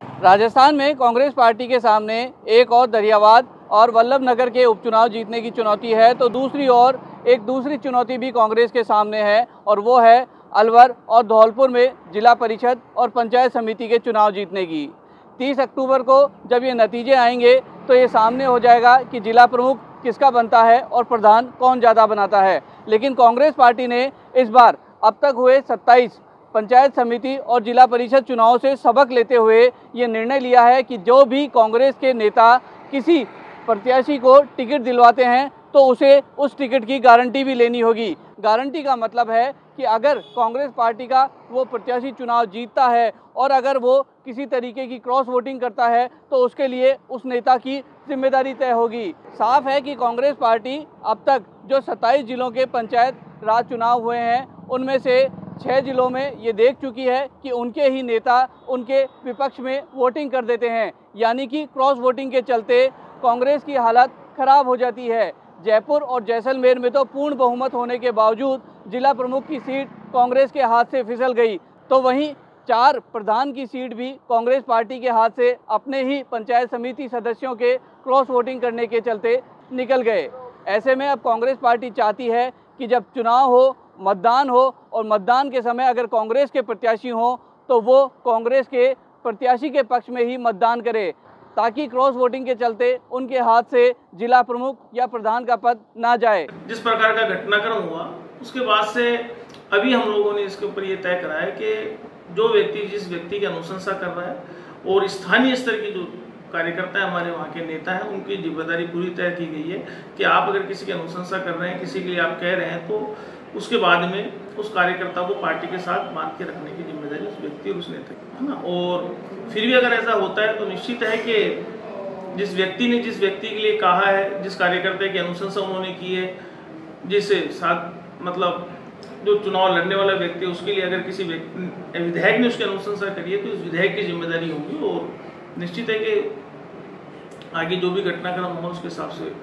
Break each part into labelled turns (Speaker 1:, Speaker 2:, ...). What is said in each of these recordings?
Speaker 1: राजस्थान में कांग्रेस पार्टी के सामने एक और दरियावाद और वल्लभ नगर के उपचुनाव जीतने की चुनौती है, तो दूसरी ओर एक दूसरी चुनौती भी कांग्रेस के सामने है और वो है अलवर और धौलपुर में जिला परिषद और पंचायत समिति के चुनाव जीतने की। 30 अक्टूबर को जब ये नतीजे आएंगे तो ये सामने हो जाएगा कि जिला प्रमुख किसका बनता है और प्रधान कौन ज़्यादा बनाता है। लेकिन कांग्रेस पार्टी ने इस बार अब तक हुए 27 पंचायत समिति और जिला परिषद चुनाव से सबक लेते हुए ये निर्णय लिया है कि जो भी कांग्रेस के नेता किसी प्रत्याशी को टिकट दिलवाते हैं तो उसे उस टिकट की गारंटी भी लेनी होगी। गारंटी का मतलब है कि अगर कांग्रेस पार्टी का वो प्रत्याशी चुनाव जीतता है और अगर वो किसी तरीके की क्रॉस वोटिंग करता है तो उसके लिए उस नेता की जिम्मेदारी तय होगी। साफ है कि कांग्रेस पार्टी अब तक जो 27 जिलों के पंचायत राज चुनाव हुए हैं उनमें से 6 जिलों में ये देख चुकी है कि उनके ही नेता उनके विपक्ष में वोटिंग कर देते हैं, यानी कि क्रॉस वोटिंग के चलते कांग्रेस की हालत खराब हो जाती है। जयपुर और जैसलमेर में तो पूर्ण बहुमत होने के बावजूद जिला प्रमुख की सीट कांग्रेस के हाथ से फिसल गई, तो वहीं 4 प्रधान की सीट भी कांग्रेस पार्टी के हाथ से अपने ही पंचायत समिति सदस्यों के क्रॉस वोटिंग करने के चलते निकल गए। ऐसे में अब कांग्रेस पार्टी चाहती है कि जब चुनाव हो, मतदान हो और मतदान के समय अगर कांग्रेस के प्रत्याशी हों तो वो कांग्रेस के प्रत्याशी के पक्ष में ही मतदान करे, ताकि क्रॉस वोटिंग के चलते उनके हाथ से जिला प्रमुख या प्रधान का पद ना जाए।
Speaker 2: जिस प्रकार का घटनाक्रम हुआ उसके बाद से अभी हम लोगों ने इसके ऊपर ये तय करा है कि जो व्यक्ति जिस व्यक्ति की अनुशंसा कर रहा है और स्थानीय स्तर की जो कार्यकर्ता है, हमारे वहाँ के नेता हैं, उनकी जिम्मेदारी पूरी तय की गई है कि आप अगर किसी की अनुशंसा कर रहे हैं, किसी के लिए आप कह रहे हैं, तो उसके बाद में उस कार्यकर्ता को पार्टी के साथ बांध के रखने की जिम्मेदारी उस व्यक्ति और उस नेता की है ना। और फिर भी अगर ऐसा होता है तो निश्चित है कि जिस व्यक्ति ने जिस व्यक्ति के लिए कहा है, जिस कार्यकर्ता की अनुशंसा उन्होंने की है, जिस साथ मतलब जो चुनाव लड़ने वाला व्यक्ति है उसके लिए अगर किसी विधायक ने उसकी अनुशंसा करी है तो उस विधायक की जिम्मेदारी होगी और निश्चित है कि आगे जो भी घटनाक्रम होगा उसके हिसाब से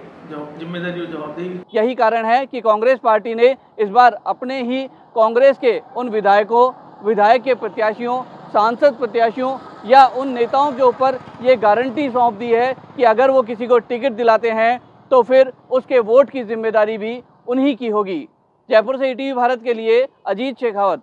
Speaker 2: जिम्मेदारी और जवाबदेही।
Speaker 1: यही कारण है कि कांग्रेस पार्टी ने इस बार अपने ही कांग्रेस के उन विधायकों, विधायक के प्रत्याशियों, सांसद प्रत्याशियों या उन नेताओं के ऊपर ये गारंटी सौंप दी है कि अगर वो किसी को टिकट दिलाते हैं तो फिर उसके वोट की जिम्मेदारी भी उन्हीं की होगी। जयपुर से ईटीवी भारत के लिए अजीत शेखावत।